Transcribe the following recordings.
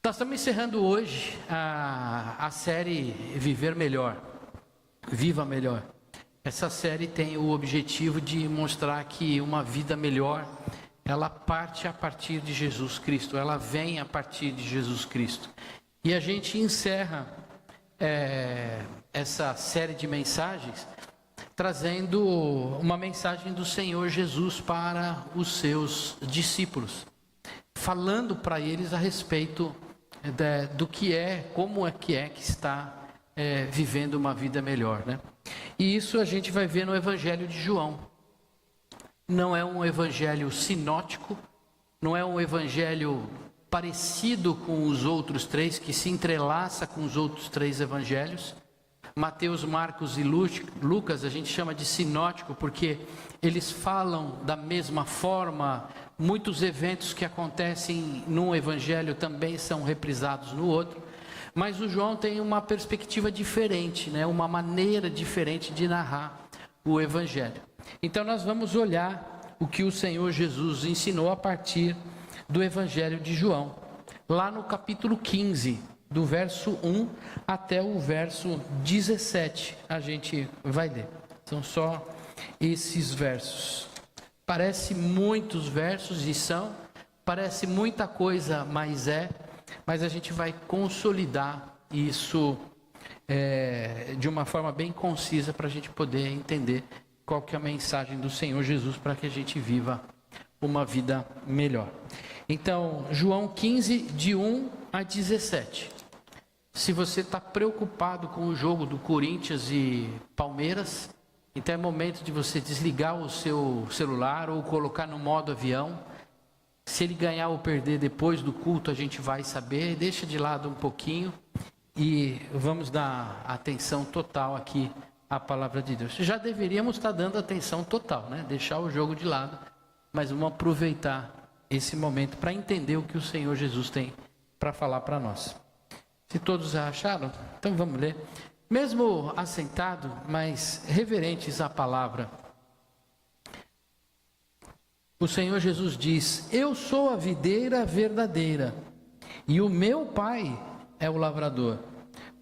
Nós estamos encerrando hoje a série Viver Melhor, Viva Melhor. Essa série tem o objetivo de mostrar que uma vida melhor, ela parte a partir de Jesus Cristo, ela vem a partir de Jesus Cristo. E a gente encerra essa série de mensagens trazendo uma mensagem do Senhor Jesus para os seus discípulos, falando para eles a respeito do que como é que está vivendo uma vida melhor, né? E isso a gente vai ver no Evangelho de João. Não é um evangelho sinótico, não é um evangelho parecido com os outros três, que se entrelaça com os outros três evangelhos. Mateus, Marcos e Lucas a gente chama de sinótico porque eles falam da mesma forma. Muitos eventos que acontecem num evangelho também são reprisados no outro, mas o João tem uma perspectiva diferente, né? Uma maneira diferente de narrar o evangelho. Então nós vamos olhar o que o Senhor Jesus ensinou a partir do evangelho de João, lá no capítulo 15, do verso 1 até o verso 17, a gente vai ler. São só esses versos. Parece muitos versos e parece muita coisa, mas a gente vai consolidar isso de uma forma bem concisa para a gente poder entender qual que é a mensagem do Senhor Jesus para que a gente viva uma vida melhor. Então, João 15, de 1 a 17. Se você está preocupado com o jogo do Corinthians e Palmeiras, então é momento de você desligar o seu celular ou colocar no modo avião. Se ele ganhar ou perder depois do culto, a gente vai saber. Deixa de lado um pouquinho e vamos dar atenção total aqui à palavra de Deus. Já deveríamos estar dando atenção total, né? Deixar o jogo de lado, mas vamos aproveitar esse momento para entender o que o Senhor Jesus tem para falar para nós. Se todos já acharam, então vamos ler. Mesmo assentado, mas reverentes à palavra, o Senhor Jesus diz: eu sou a videira verdadeira, e o meu Pai é o lavrador.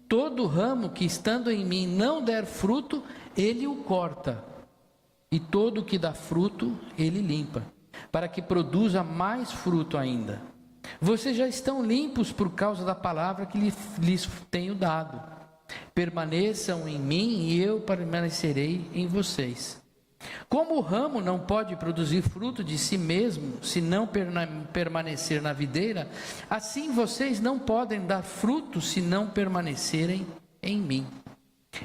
Todo ramo que estando em mim não der fruto, ele o corta, e todo que dá fruto, ele limpa, para que produza mais fruto ainda. Vocês já estão limpos por causa da palavra que lhes tenho dado. Permaneçam em mim e eu permanecerei em vocês. Como o ramo não pode produzir fruto de si mesmo, se não permanecer na videira, assim vocês não podem dar fruto se não permanecerem em mim.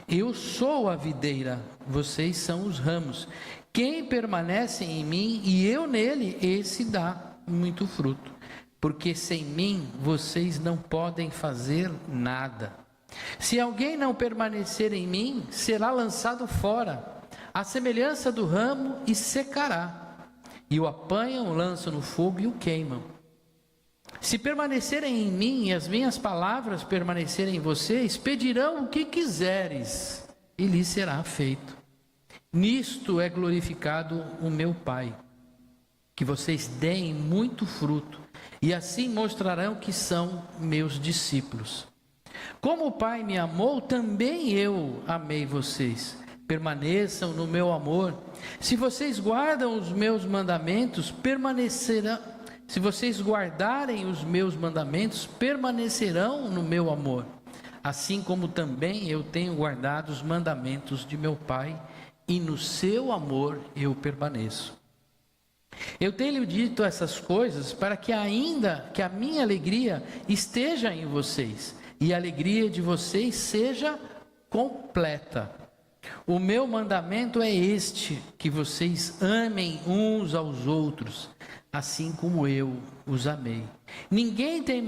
Eu sou a videira, vocês são os ramos. Quem permanece em mim e eu nele, esse dá muito fruto. Porque sem mim vocês não podem fazer nada. Se alguém não permanecer em mim, será lançado fora, à semelhança do ramo, e secará. E o apanham, o lançam no fogo e o queimam. Se permanecerem em mim e as minhas palavras permanecerem em vocês, pedirão o que quiseres e lhes será feito. Nisto é glorificado o meu Pai, que vocês deem muito fruto, e assim mostrarão que são meus discípulos. Como o Pai me amou, também eu amei vocês. Permaneçam no meu amor. Se vocês guardam os meus mandamentos, permanecerão. Se vocês guardarem os meus mandamentos, permanecerão no meu amor. Assim como também eu tenho guardado os mandamentos de meu Pai, e no seu amor eu permaneço. Eu tenho dito essas coisas para que ainda que a minha alegria esteja em vocês e a alegria de vocês seja completa. O meu mandamento é este, que vocês amem uns aos outros, assim como eu os amei. Ninguém tem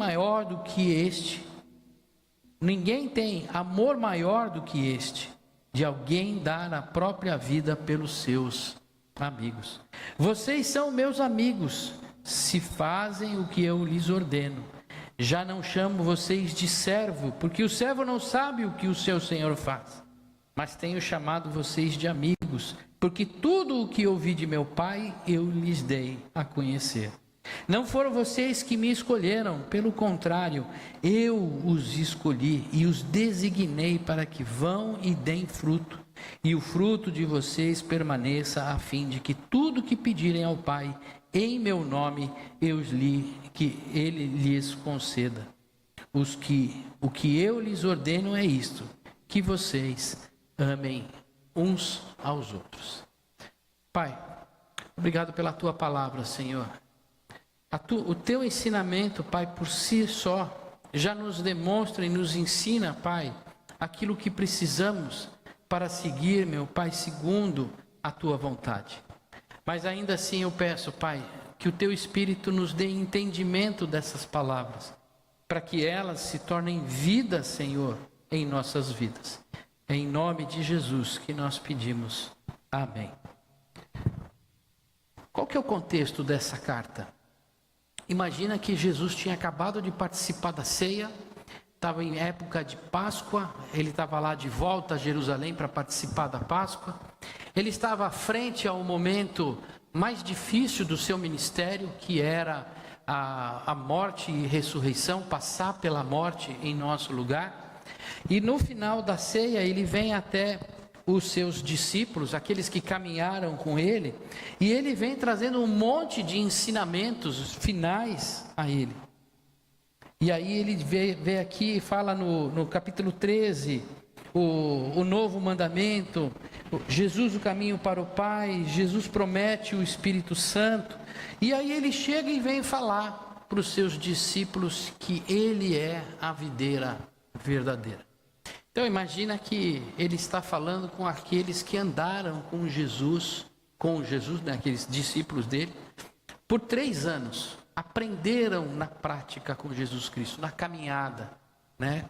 amor maior do que este, de alguém dar a própria vida pelos seus amigos. Vocês são meus amigos, se fazem o que eu lhes ordeno. Já não chamo vocês de servo, porque o servo não sabe o que o seu senhor faz. Mas tenho chamado vocês de amigos, porque tudo o que ouvi de meu Pai, eu lhes dei a conhecer. Não foram vocês que me escolheram, pelo contrário, eu os escolhi e os designei para que vão e deem fruto, e o fruto de vocês permaneça, a fim de que tudo que pedirem ao Pai, em meu nome, que Ele lhes conceda. O que eu lhes ordeno é isto, que vocês amem uns aos outros. Pai, obrigado pela Tua palavra, Senhor. O Teu ensinamento, Pai, por si só, já nos demonstra e nos ensina, Pai, aquilo que precisamos para seguir, meu Pai, segundo a Tua vontade. Mas ainda assim eu peço, Pai, que o Teu Espírito nos dê entendimento dessas palavras, para que elas se tornem vida, Senhor, em nossas vidas. É em nome de Jesus que nós pedimos. Amém. Qual que é o contexto dessa carta? Imagina que Jesus tinha acabado de participar da ceia, estava em época de Páscoa, ele estava lá de volta a Jerusalém para participar da Páscoa. Ele estava à frente ao momento mais difícil do seu ministério, que era a morte e ressurreição, passar pela morte em nosso lugar. E no final da ceia ele vem até os seus discípulos, aqueles que caminharam com ele, e ele vem trazendo um monte de ensinamentos finais a ele. E aí ele vê aqui e fala no capítulo 13, o novo mandamento, Jesus o caminho para o Pai, Jesus promete o Espírito Santo, e aí ele chega e vem falar para os seus discípulos que ele é a videira verdadeira. Então imagina que ele está falando com aqueles que andaram com Jesus, né, aqueles discípulos dele, por 3 anos, aprenderam na prática com Jesus Cristo, na caminhada, né?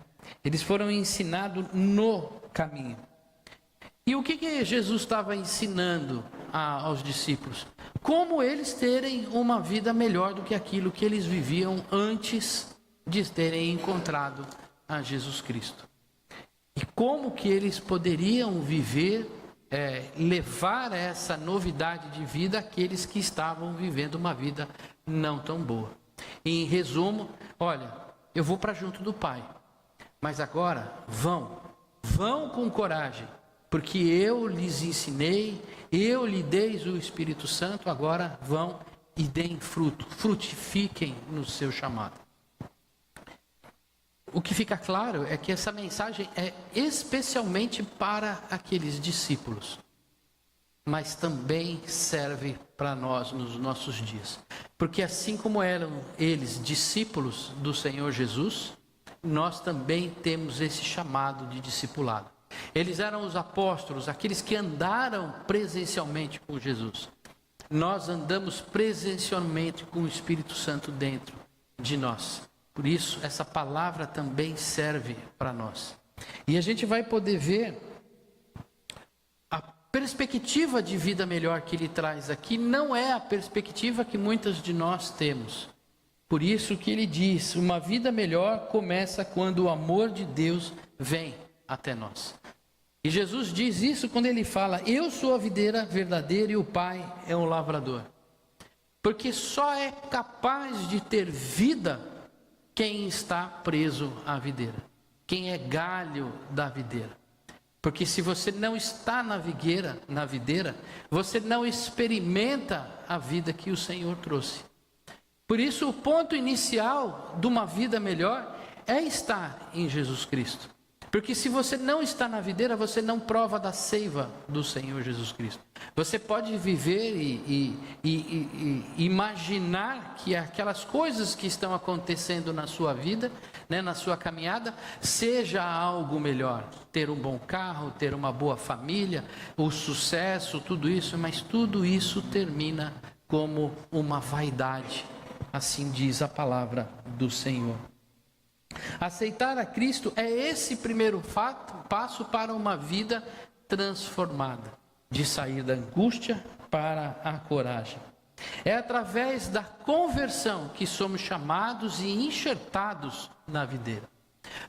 Eles foram ensinados no caminho. E o que Jesus estava ensinando aos discípulos? Como eles terem uma vida melhor do que aquilo que eles viviam antes de terem encontrado a Jesus Cristo. E como que eles poderiam viver, levar essa novidade de vida àqueles que estavam vivendo uma vida não tão boa. E, em resumo, olha, eu vou para junto do Pai, mas agora vão com coragem, porque eu lhes ensinei, eu lhe dei o Espírito Santo, agora vão e deem fruto, frutifiquem no seu chamado. O que fica claro é que essa mensagem é especialmente para aqueles discípulos, mas também serve para nós nos nossos dias. Porque assim como eram eles discípulos do Senhor Jesus, nós também temos esse chamado de discipulado. Eles eram os apóstolos, aqueles que andaram presencialmente com Jesus. Nós andamos presencialmente com o Espírito Santo dentro de nós. Por isso, essa palavra também serve para nós. E a gente vai poder ver a perspectiva de vida melhor que ele traz aqui, não é a perspectiva que muitas de nós temos. Por isso que ele diz, uma vida melhor começa quando o amor de Deus vem até nós. E Jesus diz isso quando ele fala, eu sou a videira verdadeira e o Pai é o lavrador. Porque só é capaz de ter vida quem está preso à videira, quem é galho da videira. Porque se você não está na videira, você não experimenta a vida que o Senhor trouxe. Por isso o ponto inicial de uma vida melhor é estar em Jesus Cristo. Porque se você não está na videira, você não prova da seiva do Senhor Jesus Cristo. Você pode viver e imaginar que aquelas coisas que estão acontecendo na sua vida, né, na sua caminhada, seja algo melhor. Ter um bom carro, ter uma boa família, o sucesso, tudo isso. Mas tudo isso termina como uma vaidade. Assim diz a palavra do Senhor. Aceitar a Cristo é esse primeiro passo para uma vida transformada, de sair da angústia para a coragem. É através da conversão que somos chamados e enxertados na videira.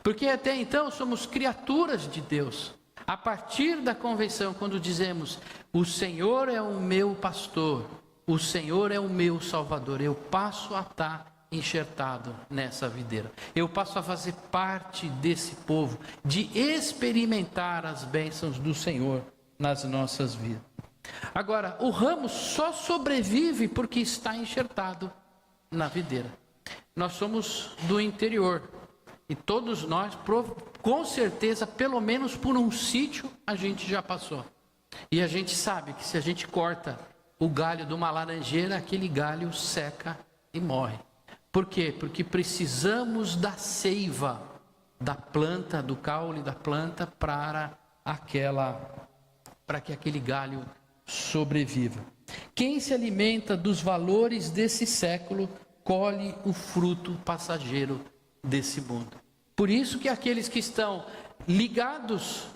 Porque até então somos criaturas de Deus. A partir da conversão, quando dizemos, o Senhor é o meu pastor, O Senhor é o meu Salvador. Eu passo a estar enxertado nessa videira. Eu passo a fazer parte desse povo, de experimentar as bênçãos do Senhor nas nossas vidas. Agora, o ramo só sobrevive porque está enxertado na videira. Nós somos do interior e todos nós, com certeza, pelo menos por um sítio, a gente já passou. E a gente sabe que se a gente corta o galho de uma laranjeira, aquele galho seca e morre. Por quê? Porque precisamos da seiva da planta, do caule da planta, para que aquele galho sobreviva. Quem se alimenta dos valores desse século, colhe o fruto passageiro desse mundo. Por isso que aqueles que estão ligados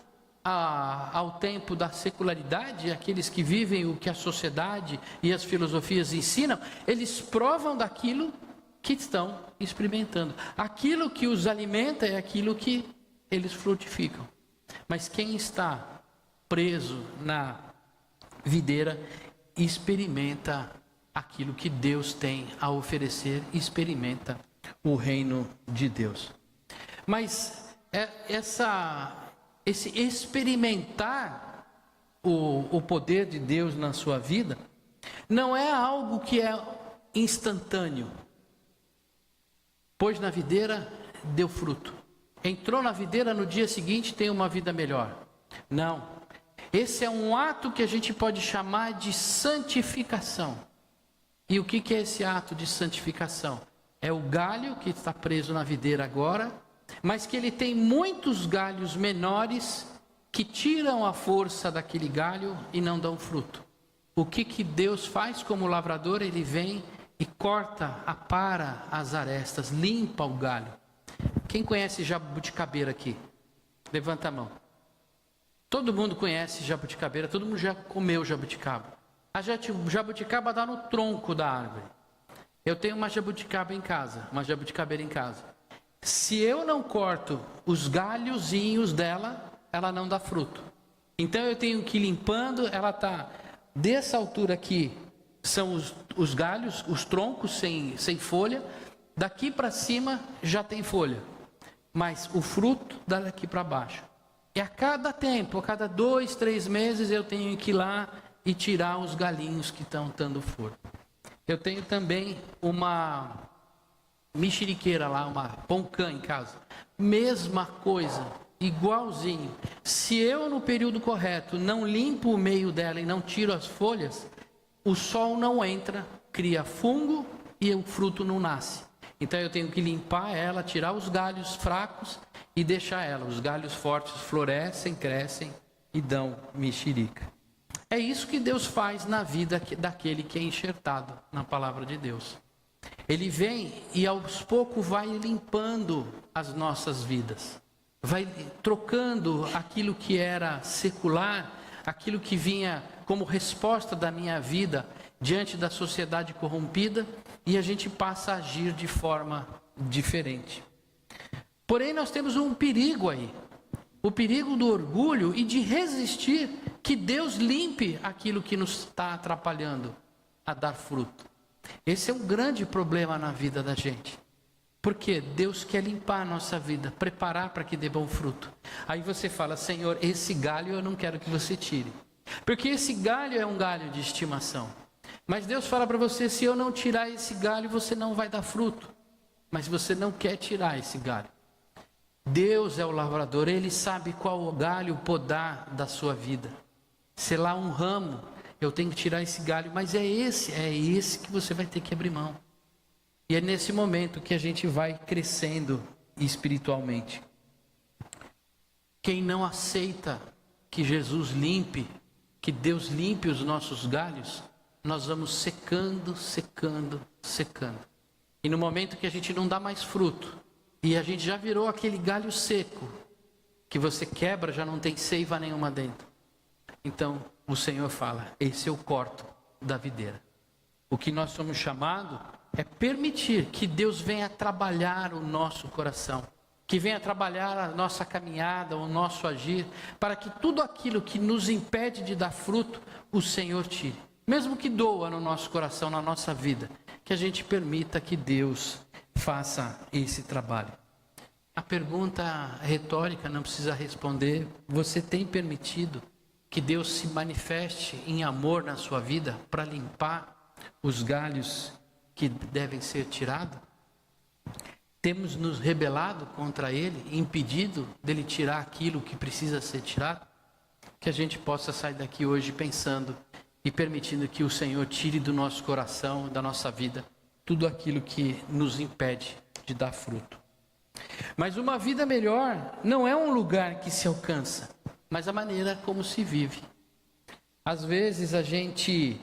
ao tempo da secularidade, aqueles que vivem o que a sociedade e as filosofias ensinam, eles provam daquilo que estão experimentando. Aquilo que os alimenta é aquilo que eles frutificam. Mas quem está preso na videira experimenta aquilo que Deus tem a oferecer, experimenta o reino de Deus. Mas esse experimentar o poder de Deus na sua vida não é algo que é instantâneo. Pôs na videira, deu fruto. Entrou na videira, no dia seguinte tem uma vida melhor. Não. Esse é um ato que a gente pode chamar de santificação. E o que é esse ato de santificação? É o galho que está preso na videira agora, mas que ele tem muitos galhos menores que tiram a força daquele galho e não dão fruto. O que Deus faz como lavrador? Ele vem e corta, apara as arestas, limpa o galho. Quem conhece jabuticabeira aqui? Levanta a mão. Todo mundo conhece jabuticabeira, todo mundo já comeu jabuticaba. A jabuticaba dá no tronco da árvore. Eu tenho uma jabuticaba em casa, uma jabuticabeira em casa. Se eu não corto os galhozinhos dela, ela não dá fruto. Então eu tenho que ir limpando, ela está dessa altura aqui, são os galhos, os troncos sem folha. Daqui para cima já tem folha, mas o fruto daqui para baixo. E a cada tempo, a cada 2, 3 meses, eu tenho que ir lá e tirar os galinhos que estão dando flor. Eu tenho também uma mexeriqueira lá, uma poncã em casa. Mesma coisa, igualzinho. Se eu no período correto não limpo o meio dela e não tiro as folhas, o sol não entra, cria fungo e o fruto não nasce. Então eu tenho que limpar ela, tirar os galhos fracos e deixar ela. Os galhos fortes florescem, crescem e dão mexerica. É isso que Deus faz na vida daquele que é enxertado na palavra de Deus. Ele vem e aos poucos vai limpando as nossas vidas. Vai trocando aquilo que era secular, aquilo que vinha como resposta da minha vida diante da sociedade corrompida, e a gente passa a agir de forma diferente. Porém, nós temos um perigo aí. O perigo do orgulho e de resistir que Deus limpe aquilo que nos está atrapalhando a dar fruto. Esse é um grande problema na vida da gente. Porque Deus quer limpar a nossa vida, preparar para que dê bom fruto. Aí você fala: Senhor, esse galho eu não quero que você tire. Porque esse galho é um galho de estimação. Mas Deus fala para você: se eu não tirar esse galho, você não vai dar fruto. Mas você não quer tirar esse galho. Deus é o lavrador, Ele sabe qual o galho podar da sua vida. Se lá um ramo, eu tenho que tirar esse galho, mas é esse que você vai ter que abrir mão. E é nesse momento que a gente vai crescendo espiritualmente. Quem não aceita que Jesus limpe, que Deus limpe os nossos galhos, nós vamos secando, secando, secando. E no momento que a gente não dá mais fruto, e a gente já virou aquele galho seco, que você quebra, já não tem seiva nenhuma dentro. Então o Senhor fala: esse eu corto da videira. O que nós somos chamados é permitir que Deus venha trabalhar o nosso coração, que venha trabalhar a nossa caminhada, o nosso agir, para que tudo aquilo que nos impede de dar fruto, o Senhor tire. mesmo que doa no nosso coração, na nossa vida, que a gente permita que Deus faça esse trabalho. A pergunta retórica não precisa responder. Você tem permitido que Deus se manifeste em amor na sua vida para limpar os galhos que devem ser tirados? Temos nos rebelado contra Ele, impedido dele tirar aquilo que precisa ser tirado? Que a gente possa sair daqui hoje pensando e permitindo que o Senhor tire do nosso coração, da nossa vida, tudo aquilo que nos impede de dar fruto. Mas uma vida melhor não é um lugar que se alcança, mas a maneira como se vive. Às vezes a gente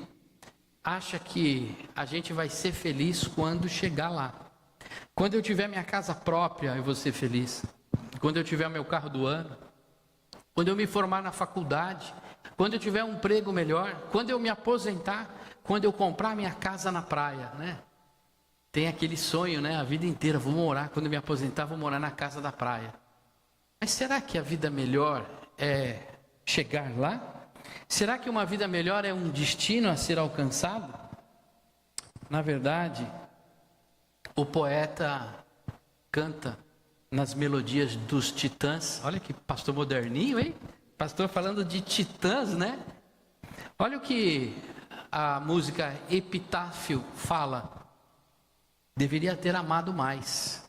acha que a gente vai ser feliz quando chegar lá. Quando eu tiver minha casa própria, eu vou ser feliz. Quando eu tiver meu carro do ano, quando eu me formar na faculdade, quando eu tiver um emprego melhor, quando eu me aposentar, quando eu comprar minha casa na praia, né? Tem aquele sonho, né? A vida inteira, vou morar, quando eu me aposentar, vou morar na casa da praia. Mas será que a vida melhor é chegar lá? Será que uma vida melhor é um destino a ser alcançado? Na verdade, o poeta canta nas melodias dos titãs. Olha que pastor moderninho, hein? Pastor falando de titãs, né? Olha o que a música Epitáfio fala. Deveria ter amado mais.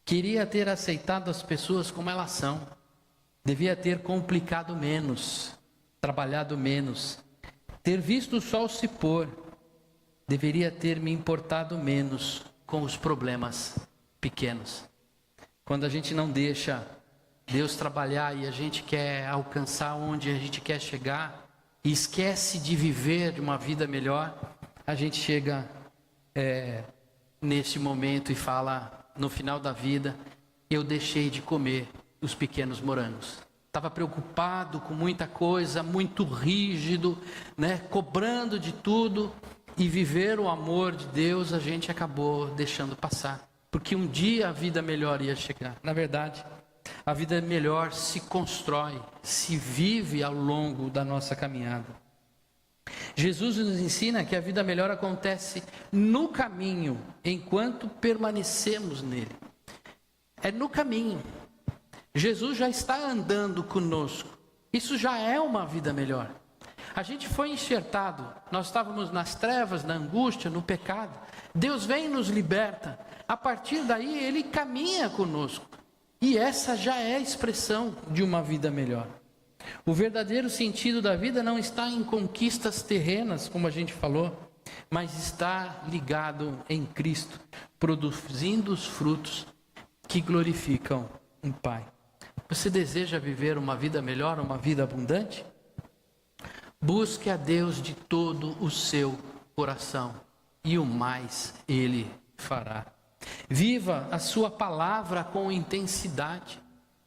Queria ter aceitado as pessoas como elas são. Devia ter complicado menos, trabalhado menos, ter visto o sol se pôr. Deveria ter me importado menos com os problemas pequenos. Quando a gente não deixa Deus trabalhar e a gente quer alcançar onde a gente quer chegar e esquece de viver uma vida melhor, a gente chega neste momento e fala no final da vida: eu deixei de comer os pequenos morangos. Estava preocupado com muita coisa, muito rígido, né? Cobrando de tudo, e viver o amor de Deus a gente acabou deixando passar, porque um dia a vida melhor ia chegar. Na verdade, a vida melhor se constrói, se vive ao longo da nossa caminhada. Jesus nos ensina que a vida melhor acontece no caminho, enquanto permanecemos nele. É no caminho. Jesus já está andando conosco. Isso já é uma vida melhor. A gente foi enxertado, nós estávamos nas trevas, na angústia, no pecado. Deus vem e nos liberta. A partir daí, Ele caminha conosco. E essa já é a expressão de uma vida melhor. O verdadeiro sentido da vida não está em conquistas terrenas, como a gente falou, mas está ligado em Cristo, produzindo os frutos que glorificam o Pai. Você deseja viver uma vida melhor, uma vida abundante? Busque a Deus de todo o seu coração, e o mais Ele fará. Viva a sua palavra com intensidade,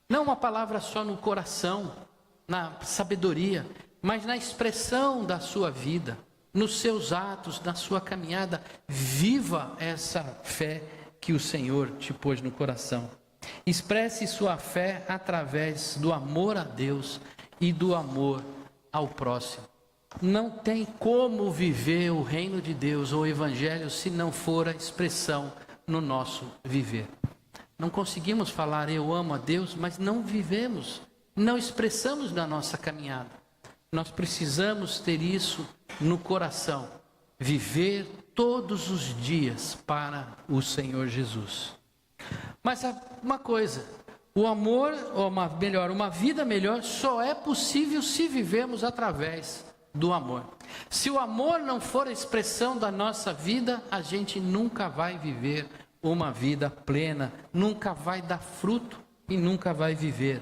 não uma palavra só no coração, na sabedoria, mas na expressão da sua vida, nos seus atos, na sua caminhada. Viva essa fé que o Senhor te pôs no coração. Expresse sua fé através do amor a Deus e do amor ao próximo. Não tem como viver o reino de Deus ou o evangelho se não for a expressão no nosso viver. Não conseguimos falar eu amo a Deus, mas não vivemos, não expressamos na nossa caminhada. Nós precisamos ter isso no coração, viver todos os dias para o Senhor Jesus. Mas uma coisa, o amor, ou uma vida melhor só é possível se vivemos através do amor. Se o amor não for a expressão da nossa vida, a gente nunca vai viver uma vida plena, nunca vai dar fruto e nunca vai viver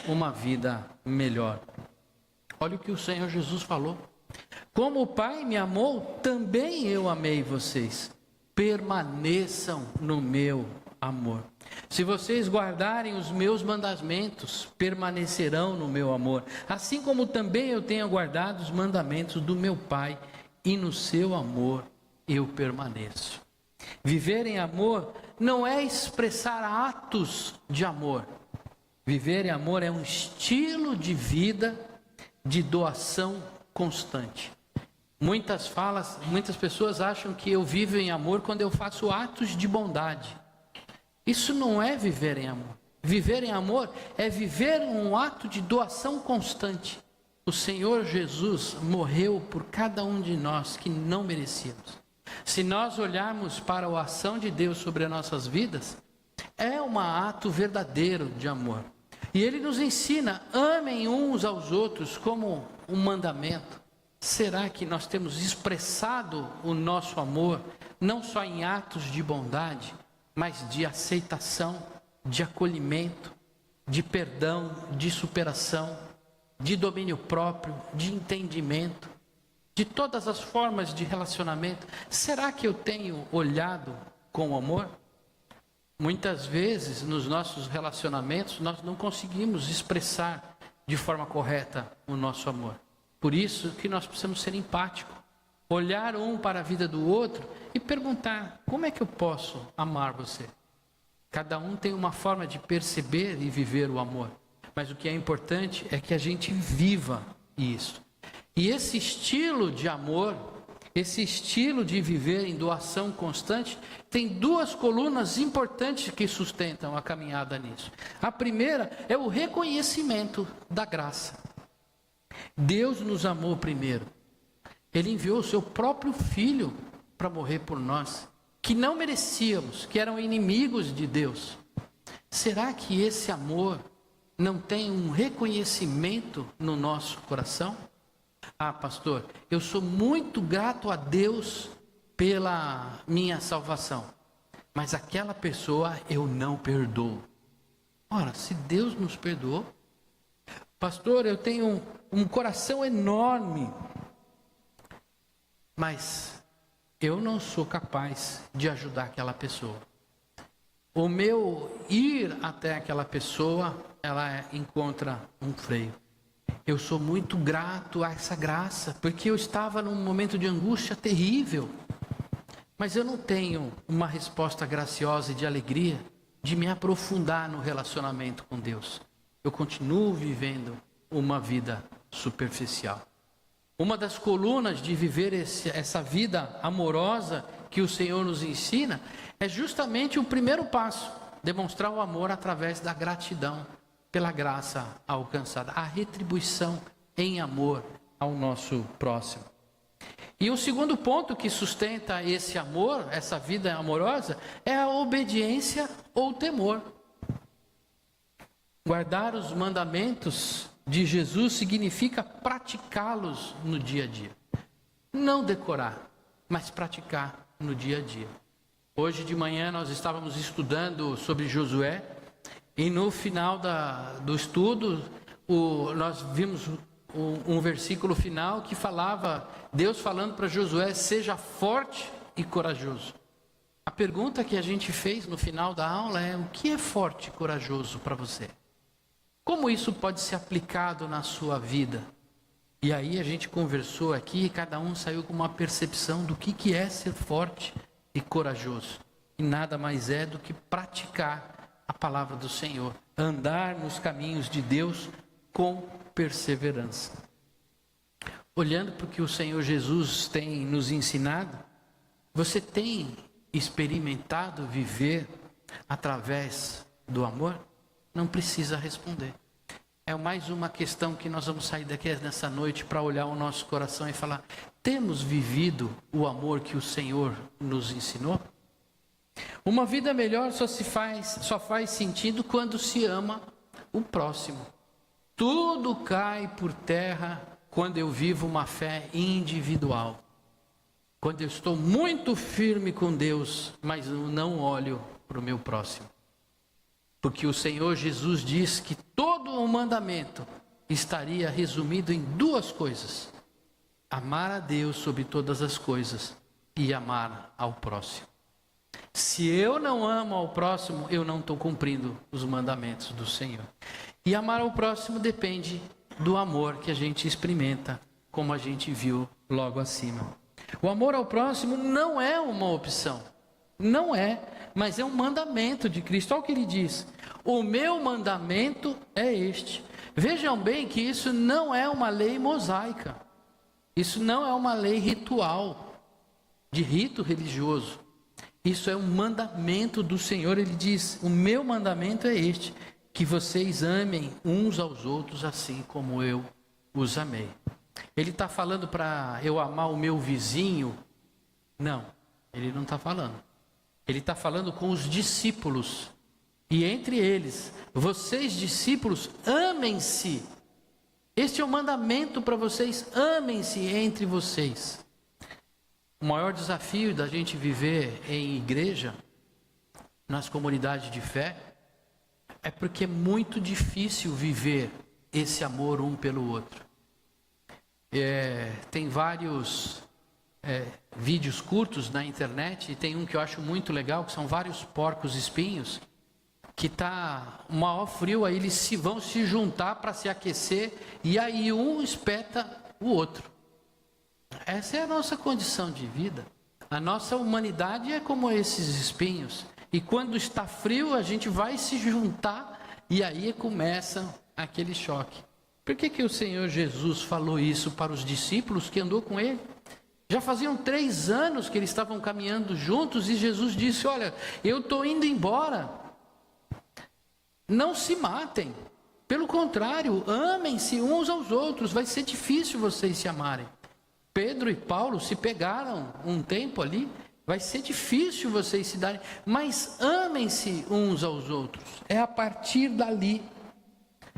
uma vida melhor. Olha o que o Senhor Jesus falou: como o Pai me amou, também eu amei vocês. Permaneçam no meu amor. Se vocês guardarem os meus mandamentos, permanecerão no meu amor, assim como também eu tenho guardado os mandamentos do meu Pai, e no seu amor eu permaneço. Viver em amor não é expressar atos de amor. Viver em amor é um estilo de vida de doação constante. Muitas pessoas acham que eu vivo em amor quando eu faço atos de bondade. Isso não é viver em amor. Viver em amor é viver um ato de doação constante. O Senhor Jesus morreu por cada um de nós que não merecíamos. Se nós olharmos para a ação de Deus sobre as nossas vidas, é um ato verdadeiro de amor. E Ele nos ensina, amem uns aos outros como um mandamento. Será que nós temos expressado o nosso amor, não só em atos de bondade, mas de aceitação, de acolhimento, de perdão, de superação, de domínio próprio, de entendimento, de todas as formas de relacionamento? Será que eu tenho olhado com amor? Muitas vezes nos nossos relacionamentos nós não conseguimos expressar de forma correta o nosso amor. Por isso que nós precisamos ser empáticos, olhar um para a vida do outro e perguntar: como é que eu posso amar você? Cada um tem uma forma de perceber e viver o amor, mas o que é importante é que a gente viva isso. E esse estilo de amor, esse estilo de viver em doação constante, tem duas colunas importantes que sustentam a caminhada nisso. A primeira é o reconhecimento da graça. Deus nos amou primeiro. Ele enviou o seu próprio Filho para morrer por nós, que não merecíamos, que eram inimigos de Deus. Será que esse amor não tem um reconhecimento no nosso coração? Ah, pastor, eu sou muito grato a Deus pela minha salvação, mas aquela pessoa eu não perdoo. Ora, se Deus nos perdoou, pastor, eu tenho um coração enorme, mas eu não sou capaz de ajudar aquela pessoa. O meu ir até aquela pessoa, ela encontra um freio. Eu sou muito grato a essa graça, porque eu estava num momento de angústia terrível, mas eu não tenho uma resposta graciosa e de alegria de me aprofundar no relacionamento com Deus. Eu continuo vivendo uma vida superficial. Uma das colunas de viver essa vida amorosa que o Senhor nos ensina é justamente o primeiro passo, demonstrar o amor através da gratidão pela graça alcançada, a retribuição em amor ao nosso próximo. E o segundo ponto que sustenta esse amor, essa vida amorosa, é a obediência ou temor. Guardar os mandamentos de Jesus significa praticá-los no dia a dia. Não decorar, mas praticar no dia a dia. Hoje de manhã nós estávamos estudando sobre Josué e no final do estudo nós vimos um versículo final que falava, Deus falando para Josué: seja forte e corajoso. A pergunta que a gente fez no final da aula é: o que é forte e corajoso para você? Como isso pode ser aplicado na sua vida? E aí a gente conversou aqui e cada um saiu com uma percepção do que é ser forte e corajoso. E nada mais é do que praticar a palavra do Senhor, andar nos caminhos de Deus com perseverança. Olhando para o que o Senhor Jesus tem nos ensinado, você tem experimentado viver através do amor? Não precisa responder. É mais uma questão que nós vamos sair daqui nessa noite para olhar o nosso coração e falar: temos vivido o amor que o Senhor nos ensinou? Uma vida melhor só faz sentido quando se ama o próximo. Tudo cai por terra quando eu vivo uma fé individual. Quando eu estou muito firme com Deus, mas eu não olho para o meu próximo. Porque o Senhor Jesus diz que todo o mandamento estaria resumido em duas coisas: amar a Deus sobre todas as coisas e amar ao próximo. Se eu não amo ao próximo, eu não estou cumprindo os mandamentos do Senhor. E amar ao próximo depende do amor que a gente experimenta, como a gente viu logo acima. O amor ao próximo não é uma opção, não é, mas é um mandamento de Cristo. Olha o que ele diz: o meu mandamento é este. Vejam bem que isso não é uma lei mosaica. Isso não é uma lei ritual, de rito religioso. Isso é um mandamento do Senhor. Ele diz: o meu mandamento é este, que vocês amem uns aos outros assim como eu os amei. Ele está falando para eu amar o meu vizinho? Não, ele não está falando. Ele está falando com os discípulos. E entre eles, vocês discípulos, amem-se. Este é o mandamento para vocês, amem-se entre vocês. O maior desafio da gente viver em igreja, nas comunidades de fé, é porque é muito difícil viver esse amor um pelo outro. Tem vários vídeos curtos na internet, e tem um que eu acho muito legal, que são vários porcos espinhos, que está um maior frio, aí eles vão se juntar para se aquecer, e aí um espeta o outro. Essa é a nossa condição de vida. A nossa humanidade é como esses espinhos. E quando está frio, a gente vai se juntar, e aí começa aquele choque. Por que o Senhor Jesus falou isso para os discípulos que andou com ele? Já faziam 3 anos que eles estavam caminhando juntos, e Jesus disse: olha, eu estou indo embora. Não se matem. Pelo contrário, amem-se uns aos outros. Vai ser difícil vocês se amarem. Pedro e Paulo se pegaram um tempo ali. Vai ser difícil vocês se darem. Mas amem-se uns aos outros. É a partir dali.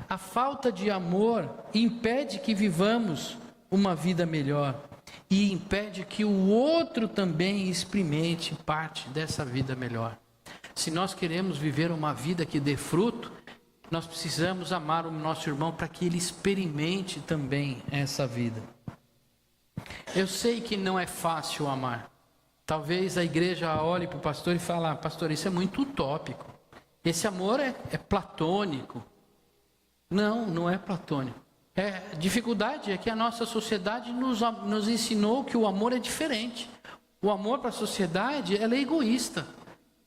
A falta de amor impede que vivamos uma vida melhor. E impede que o outro também experimente parte dessa vida melhor. Se nós queremos viver uma vida que dê fruto, nós precisamos amar o nosso irmão para que ele experimente também essa vida. Eu sei que não é fácil amar. Talvez a igreja olhe para o pastor e fale: pastor, isso é muito utópico. Esse amor é platônico. Não, não é platônico. A dificuldade é que a nossa sociedade nos ensinou que o amor é diferente. O amor para a sociedade, ela é egoísta.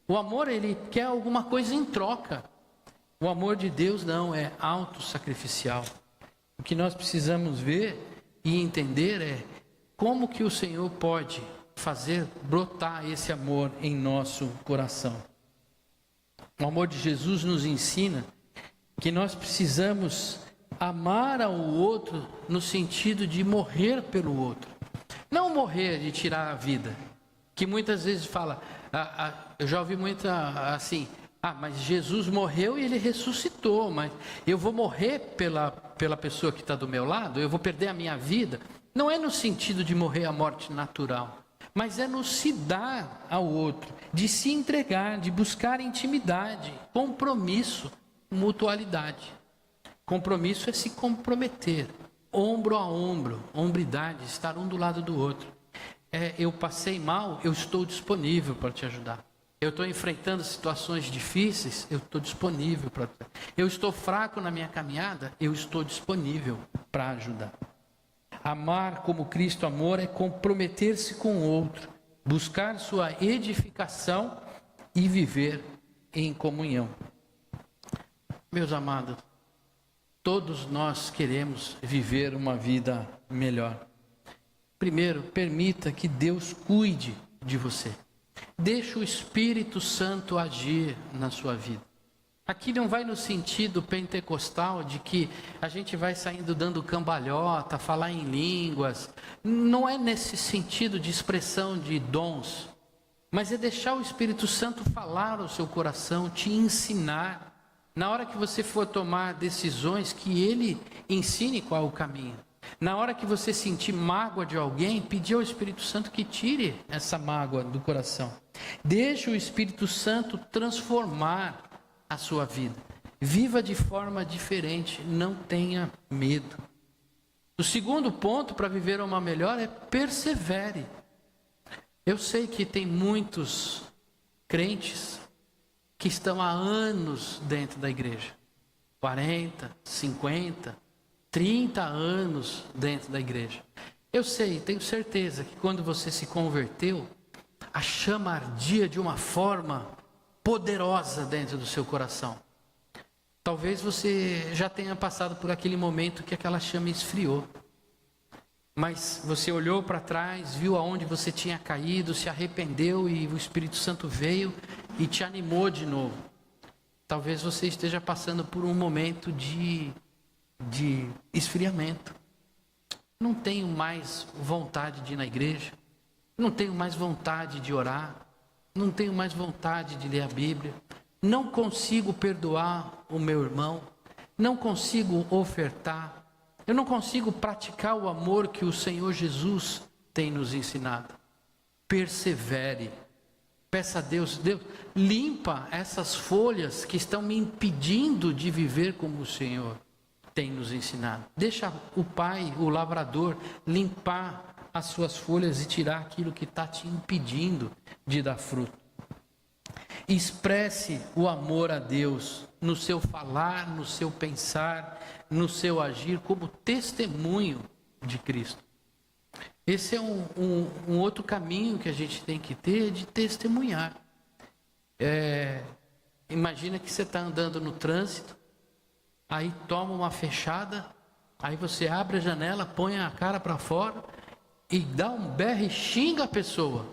O amor, ele quer alguma coisa em troca. O amor de Deus não, é autossacrificial. O que nós precisamos ver e entender é como que o Senhor pode fazer brotar esse amor em nosso coração. O amor de Jesus nos ensina que nós precisamos amar ao outro no sentido de morrer pelo outro. Não morrer de tirar a vida. Que muitas vezes fala, eu já ouvi muito assim: mas Jesus morreu e ele ressuscitou, mas eu vou morrer pela pessoa que está do meu lado, eu vou perder a minha vida. Não é no sentido de morrer a morte natural, mas é no se dar ao outro, de se entregar, de buscar intimidade, compromisso, mutualidade. Compromisso é se comprometer, ombro a ombro, hombridade, estar um do lado do outro. Eu passei mal, eu estou disponível para te ajudar. Eu estou enfrentando situações difíceis, eu estou disponível para te ajudar. Eu estou fraco na minha caminhada, eu estou disponível para ajudar. Amar como Cristo amou é comprometer-se com o outro, buscar sua edificação e viver em comunhão. Meus amados, todos nós queremos viver uma vida melhor. Primeiro, permita que Deus cuide de você. Deixe o Espírito Santo agir na sua vida. Aqui não vai no sentido pentecostal de que a gente vai saindo dando cambalhota, falar em línguas. Não é nesse sentido de expressão de dons. Mas é deixar o Espírito Santo falar ao seu coração, te ensinar. Na hora que você for tomar decisões, que Ele ensine qual é o caminho. Na hora que você sentir mágoa de alguém, pedir ao Espírito Santo que tire essa mágoa do coração. Deixe o Espírito Santo transformar a sua vida. Viva de forma diferente, não tenha medo. O segundo ponto para viver uma melhor é persevere. Eu sei que tem muitos crentes que estão há anos dentro da igreja. 40, 50, 30 anos dentro da igreja. Eu sei, tenho certeza que quando você se converteu, a chama ardia de uma forma poderosa dentro do seu coração. Talvez você já tenha passado por aquele momento que aquela chama esfriou. mas você olhou para trás, viu aonde você tinha caído, se arrependeu e o Espírito Santo veio e te animou de novo. Talvez você esteja passando por um momento de esfriamento. Não tenho mais vontade de ir na igreja, não tenho mais vontade de orar, não tenho mais vontade de ler a Bíblia, não consigo perdoar o meu irmão, não consigo ofertar, eu não consigo praticar o amor que o Senhor Jesus tem nos ensinado. Persevere, peça a Deus, Deus, limpa essas folhas que estão me impedindo de viver como o Senhor tem nos ensinado. Deixa o Pai, o lavrador, limpar as suas folhas e tirar aquilo que está te impedindo de dar fruto. Expresse o amor a Deus no seu falar, no seu pensar, no seu agir, como testemunho de Cristo. Esse é um outro caminho que a gente tem que ter, de testemunhar. Imagina que você está andando no trânsito, aí toma uma fechada, aí você abre a janela, põe a cara para fora e dá um berro e xinga a pessoa.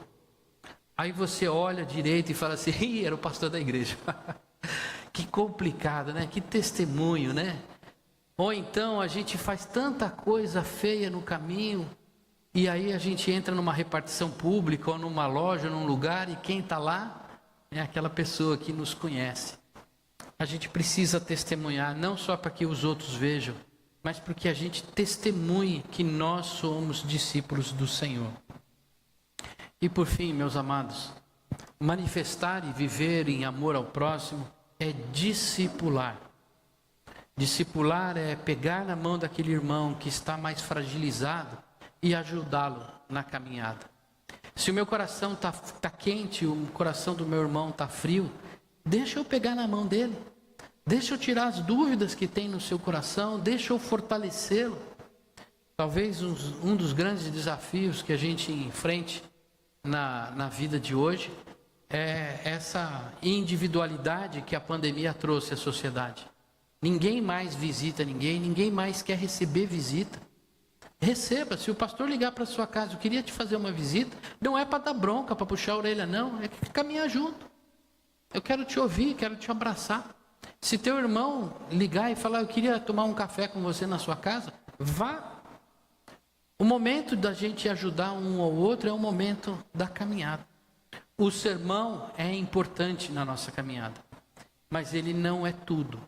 Aí você olha direito e fala assim: Ih, era o pastor da igreja. Que complicado, né? Que testemunho, né? Ou então a gente faz tanta coisa feia no caminho, e aí a gente entra numa repartição pública ou numa loja, num lugar, e quem está lá é aquela pessoa que nos conhece. A gente precisa testemunhar, não só para que os outros vejam, mas para que a gente testemunhe que nós somos discípulos do Senhor. E por fim, meus amados, manifestar e viver em amor ao próximo é discipular. Discipular é pegar na mão daquele irmão que está mais fragilizado e ajudá-lo na caminhada. Se o meu coração está quente, o coração do meu irmão está frio, deixa eu pegar na mão dele. Deixa eu tirar as dúvidas que tem no seu coração, deixa eu fortalecê-lo. Talvez um dos grandes desafios que a gente enfrente na vida de hoje é essa individualidade que a pandemia trouxe à sociedade. Ninguém mais visita ninguém, ninguém mais quer receber visita. Receba, se o pastor ligar para sua casa, eu queria te fazer uma visita, não é para dar bronca, para puxar a orelha, não, é caminhar junto. Eu quero te ouvir, quero te abraçar. Se teu irmão ligar e falar: eu queria tomar um café com você na sua casa, vá. O momento da gente ajudar um ao outro é o momento da caminhada. O sermão é importante na nossa caminhada, mas ele não é tudo.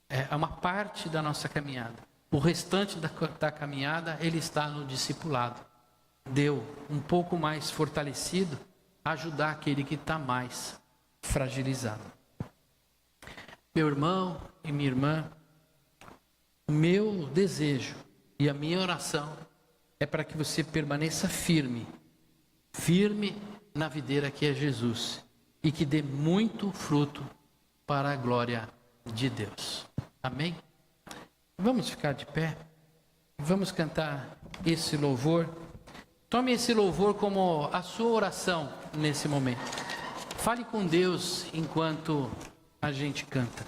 É uma parte da nossa caminhada. O restante da caminhada, ele está no discipulado. Deu um pouco mais fortalecido, ajudar aquele que está mais fragilizado. Meu irmão e minha irmã, o meu desejo e a minha oração é para que você permaneça firme na videira que é Jesus, e que dê muito fruto para a glória de Deus. Amém? Vamos ficar de pé, vamos cantar esse louvor. Tome esse louvor como a sua oração nesse momento. Fale com Deus enquanto a gente canta.